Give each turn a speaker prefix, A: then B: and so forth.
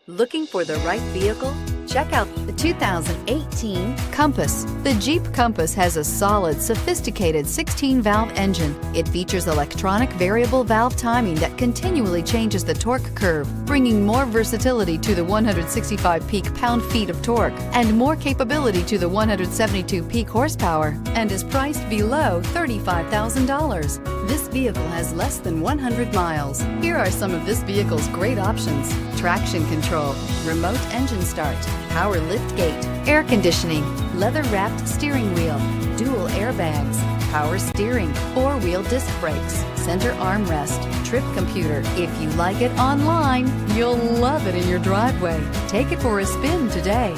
A: Looking for the right vehicle? Check out the 2018 Compass. The Jeep Compass has a solid, sophisticated 16-valve engine. It features electronic variable valve timing that continually changes the torque curve, bringing more versatility to the 165 peak pound-feet of torque and more capability to the 172 peak horsepower, and is priced below $35,000. This vehicle has less than 100 miles. Here are some of this vehicle's great options: traction control, remote engine start, power lift gate, air conditioning, leather-wrapped steering wheel, dual airbags, power steering, four-wheel disc brakes, center armrest, trip computer. If you like it online, you'll love it in your driveway. Take it for a spin today.